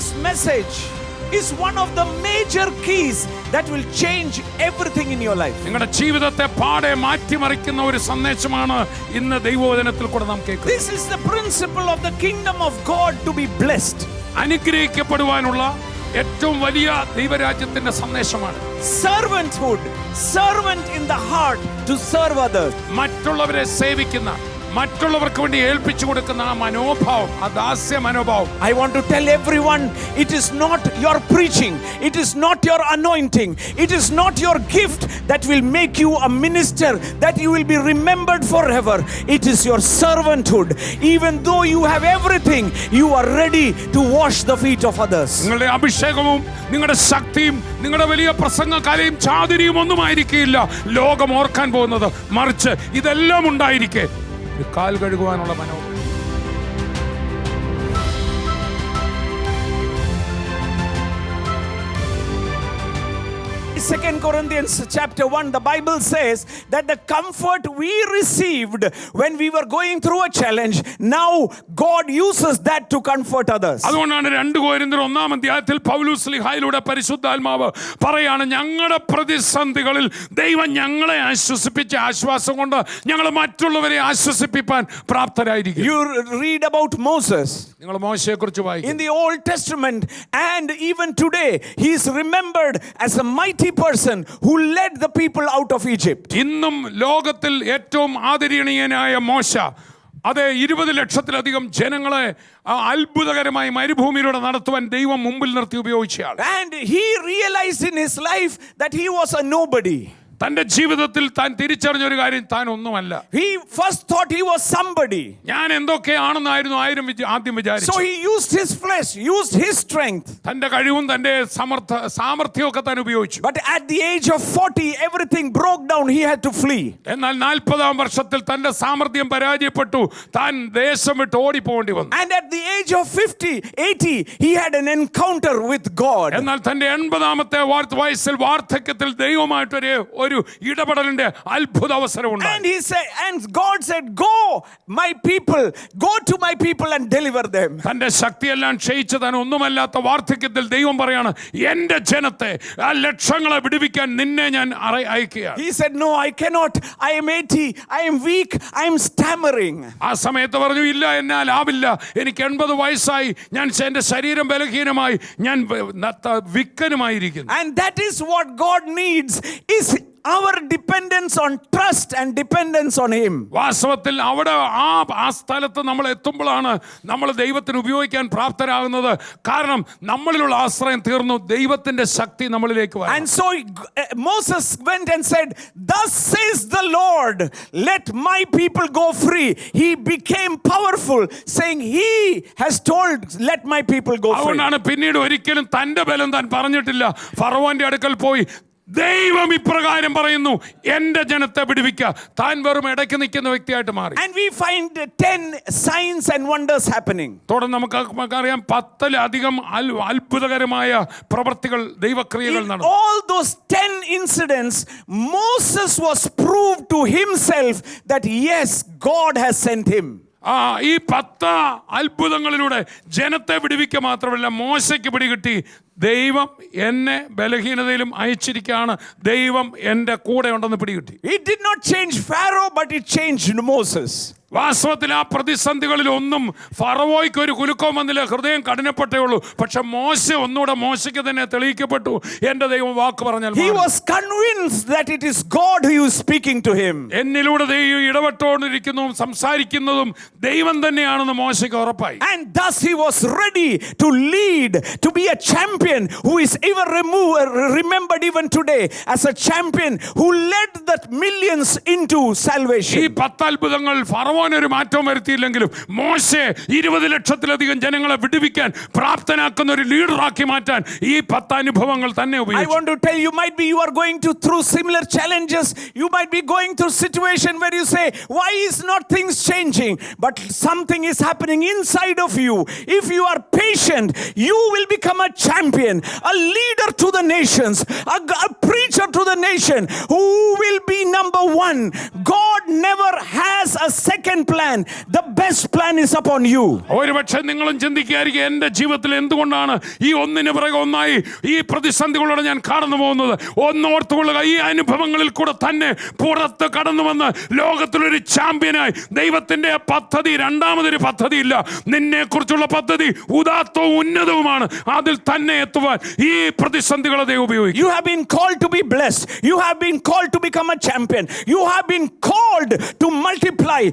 this message is one of the major keys that will change everything in your life. നിങ്ങളുടെ ജീവിതത്തെ പാടെ മാറ്റിമറിക്കുന്ന ഒരു സന്ദേശമാണ് ഇന്ന് ദൈവവചനത്തിൽ കൂടെ നാം കേൾക്കുന്നത്. This is the principle of the kingdom of God to be blessed. അനുഗ്രഹിക്കപ്പെടുവാനുള്ള ഏറ്റവും വലിയ ദൈവരാജ്യത്തിന്റെ സന്ദേശമാണ് Servanthood, servant in the heart to serve others. മറ്റുള്ളവരെ സേവിക്കുന്ന, മറ്റുള്ളവർക്ക് വേണ്ടി ഏൽപ്പിച്ചു കൊടുക്കുന്ന ആ മനോഭാവം, ആ ദാസ്യ മനോഭാവം. I want to tell everyone, it is not your preaching, it is not your anointing, it is not your gift that will make you a minister, that you will be remembered forever. It is your servanthood. Even though you have everything, you are ready to wash the feet of others. നിങ്ങളുടെ അഭിഷേകവും നിങ്ങളുടെ ശക്തിയും നിങ്ങളുടെ വലിയ പ്രസംഗകലയും ചാതുരിയും ഒന്നും ആയിരിക്കില്ല ലോകം ഓർക്കാൻ പോകുന്നത്. മറിച്ച് ഇതെല്ലാം ഉണ്ടായിരിക്കെ ഒരു കാൽ കഴുകുവാനുള്ള മനോഭാവം. 2 Corinthians chapter 1, the Bible says that the comfort we received when we were going through a challenge, now God uses that to comfort others. അതുകൊണ്ടാണ് 2 കൊരിന്ത്യർ 1-ാം അധ്യായത്തിൽ പൗലോസ് ശ്ലീഹായിലൂടെ പരിശുദ്ധാത്മാവ് പറയാണ്, ഞങ്ങളുടെ പ്രതിസന്ധികളിൽ ദൈവം ഞങ്ങളെ ആശ്വസിപ്പിച്ച ആശ്വാസം കൊണ്ട് ഞങ്ങൾ മറ്റുള്ളവരെ ആശ്വസിപ്പിക്കാൻ പ്രാപ്തരായിരിക്കും. You read about Moses. നിങ്ങൾ മോശയെക്കുറിച്ച് വായിക്കും. In the Old Testament and even today, he is remembered as a mighty person who led the people out of Egypt. ഇന്നും ലോകത്തിൽ ഏറ്റവും ആദരണീയനായ മോശ, അതെ, 20 ലക്ഷത്തിലധികം ജനങ്ങളെ അത്ഭുതകരമായി മരുഭൂമിയിലൂടെ നടത്തുവാൻ ദൈവം മുമ്പിൽ നിർത്തി ഉപയോഗിച്ചയാൾ. And he realized in his life that he was a nobody. തന്റെ ജീവിതത്തിൽ താൻ തിരിച്ചറിഞ്ഞ ഒരു കാര്യം, താൻ ഒന്നുമല്ല. He first thought he was somebody. ഞാൻ എന്തൊക്കെയാണെന്നായിരുന്നു ആദ്യം വിചാരിച്ചു. So he used his flesh, used his strength. തന്റെ കഴിവും തന്റെ സാമർത്ഥ്യമൊക്കെ താൻ ഉപയോഗിച്ചു. But at the age of 40, everything broke down. He had to flee. എന്നാൽ 40-ാം വർഷത്തിൽ തന്റെ സാമർത്ഥ്യം പരാജയപ്പെട്ടു. താൻ ദേശം വിട്ട് ഓടിപ്പോണ്ടി വന്നു. And at the age of 50, 80, he had an encounter with God. എന്നാൽ തന്റെ 80-ാമത്തെ വയസ്സിൽ വാർദ്ധക്യത്തിൽ ദൈവമായിട്ടൊരു ഇടപെടലിന്റെ അത്ഭുത അവസരം ഉണ്ടായി. And he said, and God said, go my people, go to my people and deliver them. തന്റെ ശക്തിയെല്ലാം ക്ഷയിച്ച് താൻ ഒന്നുമല്ലാത്ത വാർദ്ധക്യത്തിൽ ദൈവം പറയാണ്, എന്റെ ജനത്തെ, ആ ലക്ഷങ്ങളെ വിടുവിക്കാൻ നിന്നെ ഞാൻ അയക്കുകയാണ്. He said, no, I cannot. I am 80, I am weak, I am stammering. ആ സമയത്ത് പറഞ്ഞു, ഇല്ല, എന്നാൽ ആവില്ല, എനിക്ക് 80 വയസ്സായി, ഞാൻ എന്റെ ശരീരം ബലഹീനമായി, ഞാൻ വിക്കനുമായിരിക്കുന്നു. And that is what God needs, is our dependence on trust and dependence on him. വാസ്തവത്തിൽ അവിടെ ആ സ്ഥലത്ത് നമ്മൾ എത്തുമ്പോഴാണ് നമ്മൾ ദൈവത്തിന് ഉപയോഗിക്കാൻ പ്രാപ്തരാകുന്നത്. കാരണം നമ്മളിലുള്ള ആശ്രയം തീർന്നു, ദൈവത്തിന്റെ ശക്തി നമ്മളിലേക്ക് വരും. And so Moses went and said, thus says the Lord, let my people go free. He became powerful, saying he has told, let my people go free. അതുകൊണ്ടാണ് പിന്നീട് ഒരിക്കലും തന്റെ ബലം താൻ പറഞ്ഞിട്ടില്ല. ഫറവോന്റെ അടുക്കൽ പോയി ദൈവം ഇപ്രകാരം പറയുന്നു, എന്റെ ജനത്തെ വിടുവിക്കുക. താൻ വെറും ഇടയ്ക്ക് നിൽക്കുന്ന വ്യക്തിയായിട്ട് മാറി. And we find 10 signs and wonders happening. തുടർന്ന് നമുക്കറിയാം 10-ലധികം അത്ഭുതകരമായ പ്രവർത്തികൾ, ദൈവക്രിയകൾ നടന്നു. All those 10 incidents, Moses was proved to himself that yes, God has sent him. ഈ 10 അത്ഭുതങ്ങളിലൂടെ ജനത്തെ വിടുവിക്കുക മാത്രമല്ല, മോശയ്ക്ക് പിടികിട്ടി, ദൈവം എന്നെ ബലഹീനതയിലും അയച്ചിരിക്കുകയാണ്, ദൈവം എൻ്റെ കൂടെ ഉണ്ടെന്ന് പിടികിട്ടി. It did not change Pharaoh, but it changed Moses. വാസ്തവത്തിൽ ആ പ്രതിസന്ധികളിൽ ഒന്നും ഫറവോയ്ക്ക് ഒരു കുലുക്കവും വന്നില്ല, ഹൃദയം കഠിനപ്പെട്ടേ ഉള്ളൂ. പക്ഷെ ഒന്നുകൂടെ മോശയ്ക്ക് തന്നെ തെളിയിക്കപ്പെട്ടു, എന്റെ ദൈവം വാക്ക് പറഞ്ഞാൽ. He was convinced that it is God who is speaking to him. എന്നിലൂടെ ദൈവം ഇടപെട്ടുകൊണ്ടിരിക്കുന്നതും സംസാരിക്കുന്നതും ദൈവം തന്നെയാണെന്ന് മോശയ്ക്ക് ഉറപ്പായി. And thus he was ready to lead, to be a champion who is even remembered even today as a champion who led the millions into salvation. ഈ 10 അത്ഭുതങ്ങൾ ഫറവോനൊരു മാറ്റവും വരുത്തിയില്ലെങ്കിലും മോശയെ 20 ലക്ഷത്തിലധികം ജനങ്ങളെ വിടുവിക്കാൻ പ്രാപ്തനാക്കുന്ന ഒരു ലീഡറാക്കി മാറ്റാൻ ഈ 10 അനുഭവങ്ങൾ തന്നെ ഉപയോഗിച്ചു. I want to tell you, might be you are going through similar challenges. You might be going through situation where you say, why is not things changing? But but something is happening inside of you. If you are patient, you will become a champion, a leader to the nations, a preacher to the nation who will be number one. God never has a second plan. The best plan is upon you. ഒരുപക്ഷെ നിങ്ങളും ചിന്തിക്കുകയായിരിക്കും, എൻ്റെ ജീവിതത്തിൽ എന്തുകൊണ്ടാണ് ഈ ഒന്നിന് പിറകെ ഒന്നായി ഈ പ്രതിസന്ധികളോടെ ഞാൻ കടന്നു പോകുന്നത്. ഒന്നോർത്തുകൊള്ളുക, ഈ അനുഭവങ്ങളിൽ കൂടെ തന്നെ പുറത്ത് കടന്നു വന്ന് ലോകത്തിലൊരു ചാമ്പ്യനായി ദൈവത്തിന്റെ പദ്ധതി, രണ്ടാമതൊരു പദ്ധതിയില്ല. നിന്നെ കുറിച്ചുള്ള പദ്ധതി ഉദാത്തവും ഉന്നതവുമാണ്. അതിൽ തന്നെ എത്തുവാൻ ഈ പ്രതിസന്ധികളെ ദൈവം ഉപയോഗിക്കും. You have been called to be blessed. You have been called to become a champion. You have been called to multiply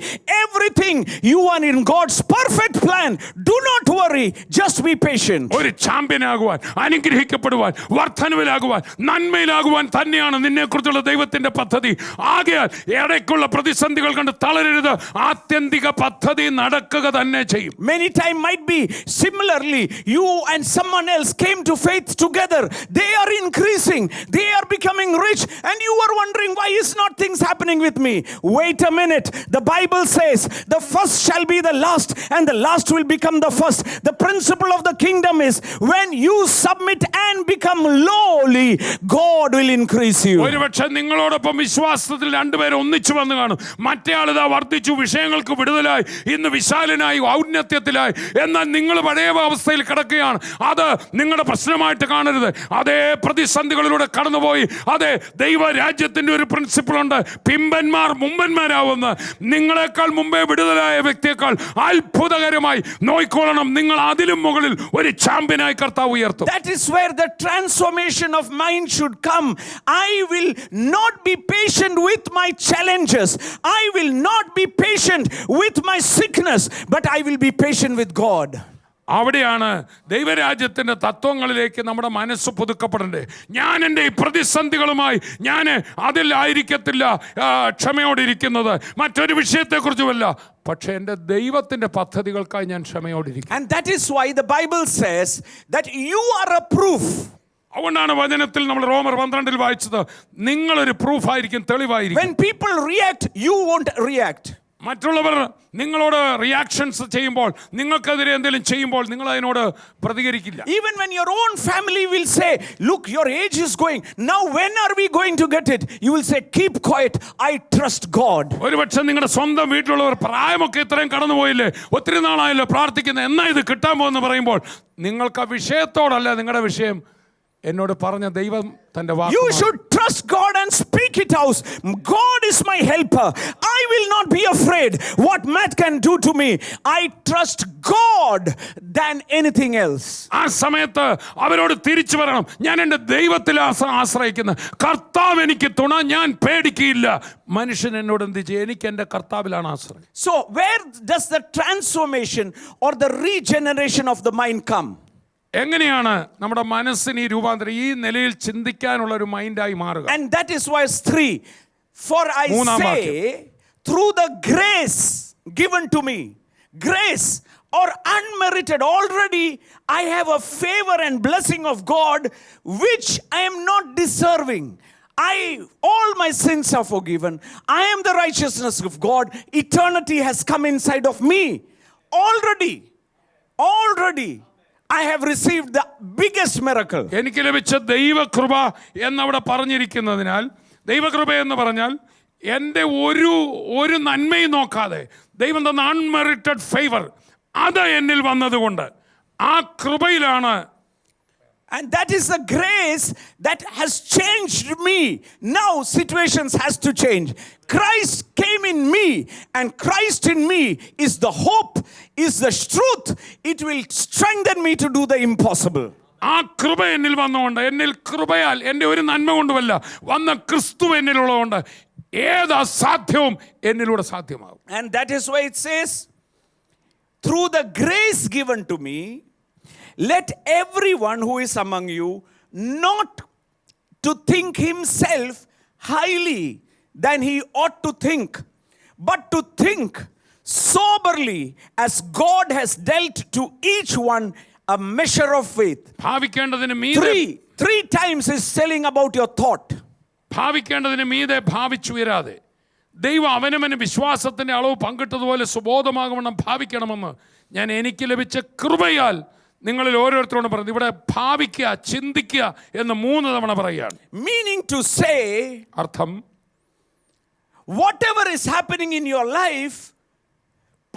everything. You are in God's perfect plan. Do not worry. Just be patient. ഒരു ചാമ്പ്യനാകുവാൻ, അനുഗ്രഹിക്കപ്പെടുവാൻ, വർധനവിലാകുവാൻ, നന്മയിലാകുവാൻ തന്നെയാണ് നിന്നെ കുറിച്ചുള്ള ദൈവത്തിന്റെ പദ്ധതി. ആകയാൽ ഇടയ്ക്കുള്ള പ്രതിസന്ധികൾ കണ്ട് തളരരുത്. ആത്യന്തിക പദ്ധതി നടക്കുക തന്നെ ചെയ്യും. Many times might be similarly, you and someone else came to faith together. They are increasing. They are becoming rich. And you are wondering, why is not things happening with me? Wait a minute. The Bible says, the first shall be the last and the last will become the first. The principle of the kingdom is, when you submit and become lowly, God will increase you. ഒരുപക്ഷെ നിങ്ങളോടൊപ്പം വിശ്വാസത്തിൽ രണ്ടുപേരും ഒന്നിച്ചു വന്നു കാണും. മറ്റേയാൾ ഇതാ വർദ്ധിച്ചു, വിഷയങ്ങൾക്ക് വിടുതലായി, ഇന്ന് വിശാലനായി, ഔന്നത്യത്തിലായി. എന്നാൽ നിങ്ങൾ പഴയ അവസ്ഥയിൽ കിടക്കുകയാണ്. അത് നിങ്ങളുടെ പ്രശ്നമായിട്ട് കാണരുത്. അതേ പ്രതിസന്ധികളിലൂടെ കടന്നുപോയി. അതെ, ദൈവരാജ്യത്തിന്റെ ഒരു പ്രിൻസിപ്പിൾ ഉണ്ട്, പിമ്പന്മാർ മുമ്പന്മാരാവുന്ന. നിങ്ങളെക്കാൾ മുമ്പേ വിടുതലായ വ്യക്തിയേക്കാൾ അത്ഭുതകരമായി നോയിക്കൊള്ളണം. നിങ്ങൾ അതിലും മുകളിൽ ഒരു ചാമ്പ്യനായി കർത്താവ് ഉയർത്തും. That is where the transformation of mind should come. I will not be patient with my challenges. I will not be patient with my sickness, but I will be patient with God. അവിടെയാണ് ദൈവരാജ്യത്തിൻ്റെ തത്വങ്ങളിലേക്ക് നമ്മുടെ മനസ്സ് പുതുക്കപ്പെടേണ്ടത്. ഞാൻ എൻ്റെ ഈ പ്രതിസന്ധികളുമായി ഞാൻ അതിലായിരിക്കത്തില്ല ക്ഷമയോടിരിക്കുന്നത്, മറ്റൊരു വിഷയത്തെക്കുറിച്ചുമല്ല, പക്ഷേ എൻ്റെ ദൈവത്തിൻ്റെ പദ്ധതികൾക്കായി ഞാൻ ക്ഷമയോടിരിക്കും. And that is why the Bible says that you are a proof. അതുകൊണ്ടാണ് വചനത്തിൽ നമ്മൾ റോമർ 12 വായിച്ചത്, നിങ്ങളൊരു പ്രൂഫായിരിക്കും, തെളിവായിരിക്കും. When people react, you won't react. മറ്റുള്ളവർ നിങ്ങളോട് റിയാക്ഷൻസ് ചെയ്യുമ്പോൾ, നിങ്ങൾക്കെതിരെ എന്തെങ്കിലും ചെയ്യുമ്പോൾ നിങ്ങൾ അതിനോട് പ്രതികരിക്കില്ല. Even when your own family will say, look, your age is going, now when are we going to get it? You will say, keep quiet, I trust God. ഒരുപക്ഷെ നിങ്ങളുടെ സ്വന്തം വീട്ടിലുള്ളവർ പ്രായമൊക്കെ ഇത്രയും കടന്നുപോയില്ലേ, ഒത്തിരി നാളായല്ലോ പ്രാർത്ഥിക്കുന്നത്, എന്നാ ഇത് കിട്ടാൻ പോകുമെന്ന് പറയുമ്പോൾ നിങ്ങൾക്ക് ആ വിഷയത്തോടല്ല നിങ്ങളുടെ വിഷയം, എന്നോട് പറഞ്ഞ ദൈവം തന്റെ വാക്ക്. You should trust God and speak it out. God is my helper. I will not be afraid what man can do to me. I trust God than anything else. ആ സമയത്ത് അവരോട് തിരിച്ചു പറയണം, ഞാൻ എൻ്റെ ദൈവത്തിൽ ആശ്രയിക്കുന്ന കർത്താവ് എനിക്ക് തുണ, ഞാൻ പേടിക്കില്ല. മനുഷ്യൻ എന്നോട് എന്ത് ചെയ്യും? എനിക്ക് എൻ്റെ കർത്താവിലാണ് ആശ്രയം. So where does the transformation or the regeneration of the mind come? എങ്ങനെയാണ് നമ്മുടെ മനസ്സിന് ഈ രൂപാന്തരം, ഈ നിലയിൽ ചിന്തിക്കാനുള്ള ഒരു മൈൻഡായി മാറുക? And that is verse 3. For I say, through the grace given to me, grace or unmerited, already I have a favor and blessing of God which I am not deserving. All my sins are forgiven. I am the righteousness of God. Eternity has come inside of me. Already I have received the biggest miracle. എനിക്ക് ലഭിച്ച ദൈവകൃപ എന്നവിടെ പറഞ്ഞിരിക്കുന്നതിനാൽ, ദൈവകൃപ എന്ന് പറഞ്ഞാൽ എൻ്റെ ഒരു നന്മയും നോക്കാതെ ദൈവം തന്ന അൺമെറിറ്റഡ് ഫേവർ, അത് എന്നിൽ വന്നതുകൊണ്ട് ആ കൃപയിലാണ്. And that is the grace that has changed me. Now situations has to change. Christ came in me, and Christ in me is the hope, is the truth. It will strengthen me to do the impossible. ആ കൃപ എന്നിൽ വന്നുകൊണ്ട്, എന്നിൽ കൃപയാൽ, എൻ്റെ ഒരു നന്മ കൊണ്ടുമല്ല, വന്ന ക്രിസ്തു എന്നിലുള്ളതുകൊണ്ട് ഏത് അസാധ്യവും എന്നിലൂടെ സാധ്യമാകും. And that is why it says, through the grace given to me, let everyone who is among you not to think himself highly than he ought to think, but to think soberly as God has dealt to each one a measure of faith. ഭാവിക്കേണ്ടതിന് മീതെ, three times is telling about your thought. ഭാവിക്കേണ്ടതിന് മീതെ ഭാവിച്ചുയരാതെ ദൈവം അവനവന് വിശ്വാസത്തിൻ്റെ അളവ് പങ്കിട്ടതുപോലെ സുബോധമാകണം ഭാവിക്കണമെന്ന് ഞാൻ എനിക്ക് ലഭിച്ച കൃപയാൽ നിങ്ങളിൽ ഓരോരുത്തരോട് പറഞ്ഞു. ഇവിടെ ഭാവിക്കുക, ചിന്തിക്കുക എന്ന് 3 തവണ പറയുകയാണ്. Meaning to say, അർത്ഥം, whatever is happening in your life,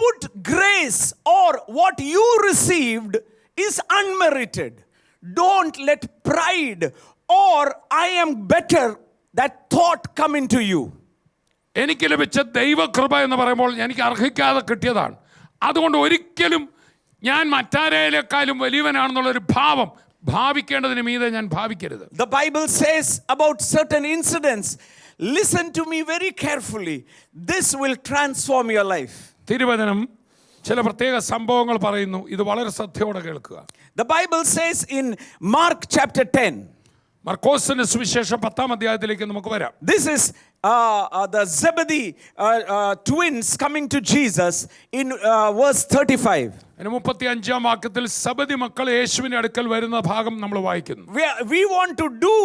put grace or what you received is unmerited. Don't let pride or I am better that thought come into you. എനിക്ക് ലഭിച്ച ദൈവകൃപ എന്ന് പറയുമ്പോൾ എനിക്ക് അർഹിക്കാതെ കിട്ടിയതാണ്. അതുകൊണ്ട് ഒരിക്കലും ഞാൻ മറ്റാരേക്കാളും വലിയവനാണെന്നുള്ളൊരു ഭാവം ഭാവിക്കേണ്ടതിന് മീതെ ഞാൻ ഭാവിക്കരുത്. The Bible says about certain incidents, listen to me very carefully, this will transform your life. തിരുവചനം ചില പ്രത്യേക സംഭവങ്ങൾ പറയുന്നു, ഇത് വളരെ ശ്രദ്ധയോടെ കേൾക്കുക. The Bible says in Mark chapter 10, മർക്കോസിന്റെ സുവിശേഷം 10-ാം അധ്യായത്തിലേക്ക് നമുക്ക് വരാം. this is the Zebedee twins coming to Jesus in verse 35. 35-ാം വാക്യത്തിൽ സബദി മക്കൾ യേശുവിന്റെ അടുക്കൽ വരുന്ന ഭാഗം നമ്മൾ വായിക്കുന്നു. We want to do,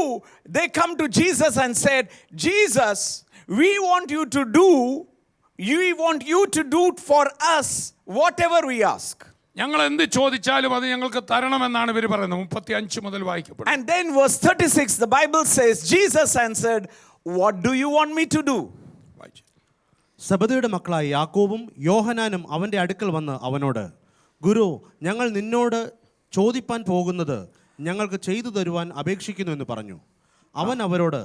they come to Jesus and said, Jesus, we want you to do for us whatever we ask. ഞങ്ങൾ എന്ത് ചോദിച്ചാലും അത് ഞങ്ങൾക്ക് തരണമെന്നാണ് ഇവർ പറയുന്നത്. 35 മുതൽ വായിക്കപ്പെടും. And then verse 36, the Bible says, Jesus answered, what do you want me to do? സബദിയുടെ മക്കളായ യാക്കോബും യോഹനാനും അവൻ്റെ അടുക്കൽ വന്ന് അവനോട്, ഗുരു, ഞങ്ങൾ നിന്നോട് ചോദിപ്പാൻ പോകുന്നത് ഞങ്ങൾക്ക് ചെയ്തു തരുവാൻ അപേക്ഷിക്കുന്നു എന്ന് പറഞ്ഞു. അവൻ അവരോട്,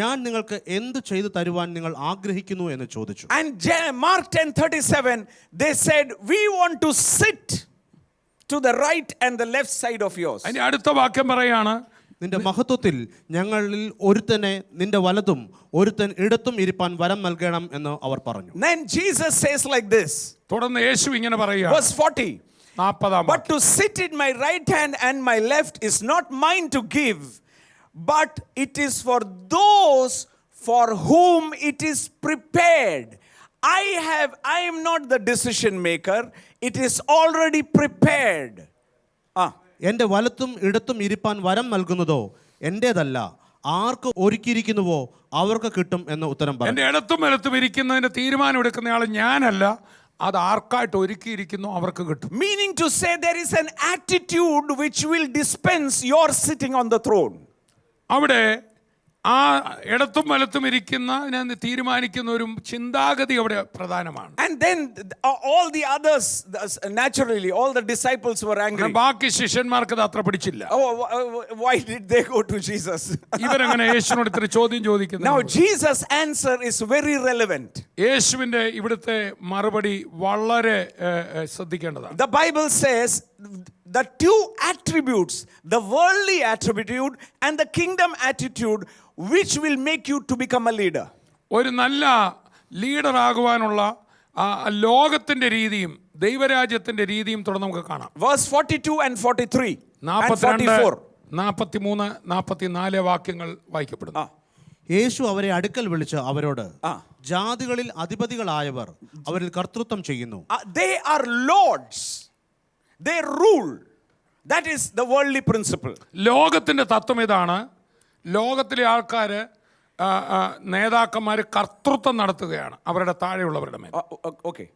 ഞാൻ നിങ്ങൾക്ക് എന്ത് ചെയ്തു തരുവാൻ നിങ്ങൾ ആഗ്രഹിക്കുന്നു എന്ന് ചോദിച്ചു. And Mark 10:37, they said, we want to sit to the right and the left side of yours. അതിന്റെ അടുത്ത വാക്യം പറയാണ്, നിന്റെ മഹത്വത്തിൽ ഞങ്ങളിൽ ഒരുത്തനെ നിന്റെ വലതും ഒരുത്തൻ ഇടത്തും ഇരിപ്പാൻ വരം നൽകണം എന്ന് അവർ പറഞ്ഞു. Then Jesus says like this, തുടർന്ന് യേശു ഇങ്ങനെ പറയുക, verse 40, 40-ാം but to sit in my right hand and my left is not mine to give, but it is for those for whom it is prepared. I am not the decision maker, it is already prepared. എൻ്റെ വലത്തും ഇടത്തും ഇരിപ്പാൻ വരം നൽകുന്നതോ എൻ്റേതല്ല, ആർക്ക് ഒരുക്കിയിരിക്കുന്നുവോ അവർക്ക് കിട്ടും എന്ന് ഉത്തരം പറഞ്ഞു. എൻ്റെ ഇടത്തും വലത്തും ഇരിക്കുന്നതിന്റെ തീരുമാനം എടുക്കുന്നയാൾ ഞാനല്ല, അത് ആർക്കായിട്ട് ഒരുക്കിയിരിക്കുന്നു അവർക്ക് കിട്ടും. Meaning to say, there is an attitude which will dispense your sitting on the throne. അവിടെ ആ ഇടത്തും വലത്തും ഇരിക്കുന്ന തീരുമാനിക്കുന്ന ഒരു ചിന്താഗതി അവിടെ പ്രധാനമാണ്. And then all the others, naturally all the disciples were angry. ബാക്കി ശിഷ്യന്മാർക്ക് അത് അത്ര പിടിച്ചില്ല. Why did they go to Jesus? ഇവരെങ്ങനെ യേശുവിനോട് ഇത്ര ചോദ്യം ചോദിക്കുന്നു? Now Jesus' answer is very relevant. യേശുവിന്റെ ഇവിടുത്തെ മറുപടി വളരെ ശ്രദ്ധിക്കേണ്ടതാണ്. The Bible says the two attributes, the worldly attitude and the kingdom attitude, which will make you to become a leader. ഒരു നല്ല ലീഡർ ആകുവാനുള്ള ലോകത്തിന്റെ രീതിയും ദൈവരാജ്യത്തിന്റെ രീതിയും തുടർന്ന് നമുക്ക് കാണാം. Verse 42 and 43 and 44, 43, 44 വാക്യങ്ങൾ വായിക്കപ്പെടുന്നു. യേശു അവരെ അടുക്കൽ വിളിച്ച് അവരോട്, ജാതികളിൽ അധിപതികളായവർ അവരിൽ കർത്തൃത്വം ചെയ്യുന്നു. They are lords, they rule. That is the worldly principle. ലോകത്തിന്റെ തത്വം ഇതാണ്. ലോകത്തിലെ ആൾക്കാര് നേതാക്കന്മാർ കർത്തൃത്വം നടത്തുകയാണ് അവരുടെ താഴെയുള്ളവരുടെ മേൽ. Okay.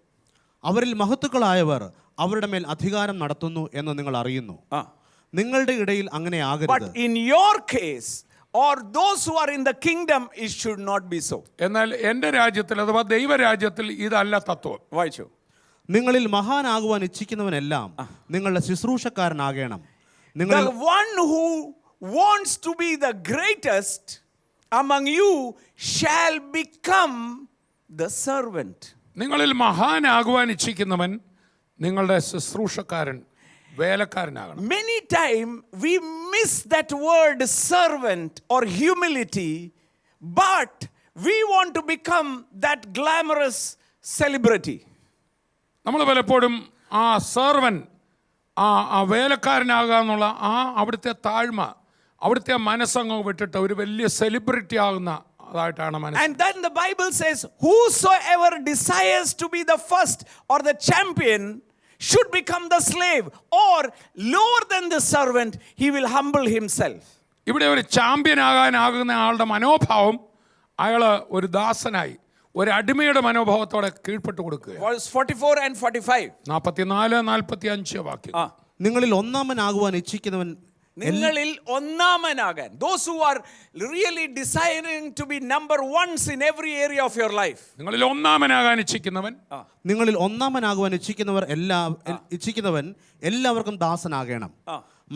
അവരിൽ മഹത്തുക്കളായവർ അവരുടെ മേൽ അധികാരം നടത്തുന്നു എന്ന് നിങ്ങൾ അറിയുന്നു. നിങ്ങളുടെ ഇടയിൽ അങ്ങനെ ആകരുത്. But in your case or those who are in the kingdom, it should not be so. എന്നാൽ എൻ്റെ രാജ്യത്തിൽ അഥവാ ദൈവരാജ്യത്തിൽ ഇതല്ല തത്വം. വായിച്ചു. നിങ്ങളിൽ മഹാനാകുവാൻ ഇച്ഛിക്കുന്നവനെല്ലാം നിങ്ങളുടെ ശുശ്രൂഷക്കാരനാകണം. The one who wants to be the greatest among you shall become the servant. നിങ്ങളിൽ മഹാനാകുവാൻ ഇച്ഛിക്കുന്നവൻ നിങ്ങളുടെ ശുശ്രൂഷക്കാരൻ, വേലക്കാരനാകണം. Many times we miss that word servant or humility, but we want to become that glamorous celebrity. നമ്മൾ പലപ്പോഴും ആ servant, ആ വേലക്കാരനാകാന്നുള്ള അവിടുത്തെ താഴ്മ, അവിടുത്തെ മനസ്സങ്ങ് വിട്ടിട്ട് ഒരു വലിയ സെലിബ്രിറ്റി ആകുന്ന അതായിട്ടാണ് മനസ്സ്. And then the Bible says, whosoever desires to be the first or the champion should become the slave, or lower than the servant, he will humble himself. ഇവിടെ ഒരു ചാമ്പ്യൻ ആകാനാകുന്ന ആളുടെ മനോഭാവം അയാൾ ഒരു ദാസനായി, ഒരു അടിമയുടെ മനോഭാവത്തോടെ കീഴ്പ്പെട്ട് കൊടുക്കുക. Verse 44 and 45. 44-45 വാക്യം. നിങ്ങളിൽ ഒന്നാമനാകുവാൻ ഇച്ഛിക്കുന്നവൻ നിങ്ങളിൽ ഒന്നാമനാകാൻ. Those who are really desiring to be number ones in every area of your life. നിങ്ങളിൽ ഒന്നാമനാകാൻ ഇച്ഛിക്കുന്നവൻ നിങ്ങളിൽ ഒന്നാമനാകുവാൻ ഇച്ഛിക്കുന്നവൻ എല്ലാവർക്കും ദാസനാകണം.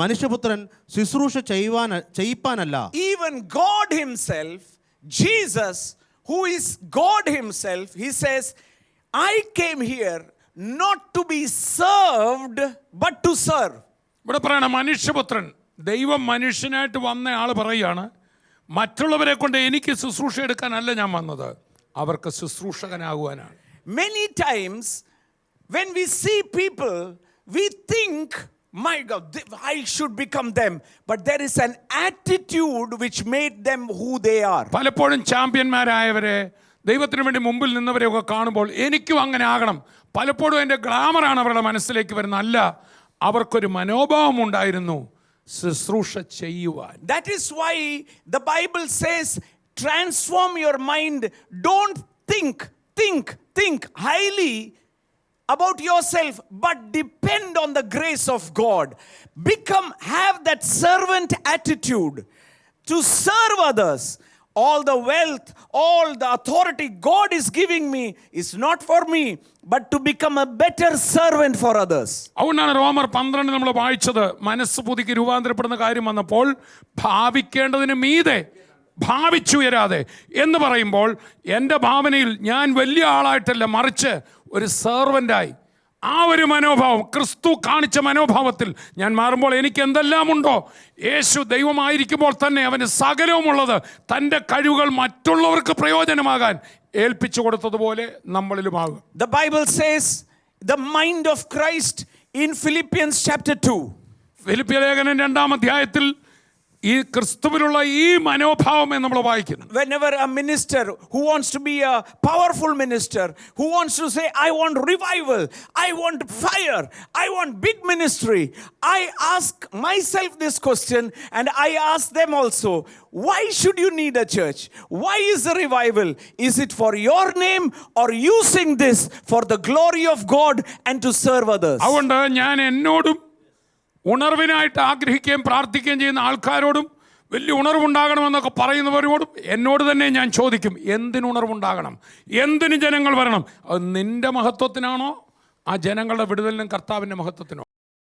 മനുഷ്യപുത്രൻ ശുശ്രൂഷ ചെയ്യിപ്പാനല്ല. Even God himself, Jesus, who is God himself, he says, I came here not to be served but to serve. ഇവിടെ പറയണ മനുഷ്യപുത്രൻ, ദൈവം മനുഷ്യനായിട്ട് വന്ന ആള് പറയാണ്, മറ്റുള്ളവരെ കൊണ്ട് എനിക്ക് ശുശ്രൂഷ എടുക്കാനല്ല ഞാൻ വന്നത്, അവർക്ക് ശുശ്രൂഷകനാകുവാനാണ്. Many times when we see people, we think, my God, I should become them. But there is an attitude which made them who they are. പലപ്പോഴും ചാമ്പ്യന്മാരായവരെ, ദൈവത്തിന് വേണ്ടി മുമ്പിൽ നിന്നവരെയൊക്കെ കാണുമ്പോൾ എനിക്കും അങ്ങനെ ആകണം. പലപ്പോഴും എൻ്റെ ഗ്ലാമറാണ് അവരുടെ മനസ്സിലേക്ക് വരുന്നത്. അല്ല, അവർക്കൊരു മനോഭാവം ഉണ്ടായിരുന്നു ശുശ്രൂഷ ചെയ്യുവാൻ. That is why the Bible says, transform your mind. Don't think highly about yourself, but depend on the grace of God. Have that servant attitude to serve others. All the wealth, all the authority God is giving me is not for me, but to become a better servant for others. അതുകൊണ്ടാണ് റോമർ 12 നമ്മൾ വായിച്ചത്, മനസ്സ് പുതുക്കി രൂപാന്തരപ്പെടുന്ന കാര്യം വന്നപ്പോൾ ഭാവിക്കേണ്ടതിന് മീതെ ഭാവിച്ചുയരാതെ എന്ന് പറയുമ്പോൾ എൻ്റെ ഭാവനയിൽ ഞാൻ വലിയ ആളായിട്ടല്ല, മറിച്ച് ഒരു സെർവൻ്റായി ആ ഒരു മനോഭാവം, ക്രിസ്തു കാണിച്ച മനോഭാവത്തിൽ ഞാൻ മാറുമ്പോൾ എനിക്ക് എന്തെല്ലാം ഉണ്ടോ, യേശു ദൈവമായിരിക്കുമ്പോൾ തന്നെ അവന് സകലവുമുള്ളത് തൻ്റെ കഴിവുകൾ മറ്റുള്ളവർക്ക് പ്രയോജനമാകാൻ ഏൽപ്പിച്ചു കൊടുത്തതുപോലെ നമ്മളിലുമാകും. The Bible says the mind of Christ in Philippians chapter 2. ഫിലിപ്പിയ ലേഖനം 2-ാം അധ്യായത്തിൽ ഈ ക്രിസ്തുവിലുള്ള ഈ മനോഭാവം എന്ന് നമ്മൾ വായിക്കുന്നു. Whenever a minister who wants to be a powerful minister, who wants to say, I want revival, I want fire, I want big ministry, I ask myself this question, and I ask them also, why should you need a church? Why is the revival? Is it for your name, or using this for the glory of God and to serve others? അതുകൊണ്ട് ഞാൻ എന്നോടും ഉണർവിനായിട്ട് ആഗ്രഹിക്കുകയും പ്രാർത്ഥിക്കുകയും ചെയ്യുന്ന ആൾക്കാരോടും, വലിയ ഉണർവുണ്ടാകണമെന്നൊക്കെ പറയുന്നവരോടും എന്നോട് തന്നെ ഞാൻ ചോദിക്കും, എന്തിന് ഉണർവുണ്ടാകണം, എന്തിന് ജനങ്ങൾ വരണം? അത് നിന്റെ മഹത്വത്തിനാണോ, ആ ജനങ്ങളുടെ വിടുതലിനും കർത്താവിൻ്റെ മഹത്വത്തിനോ?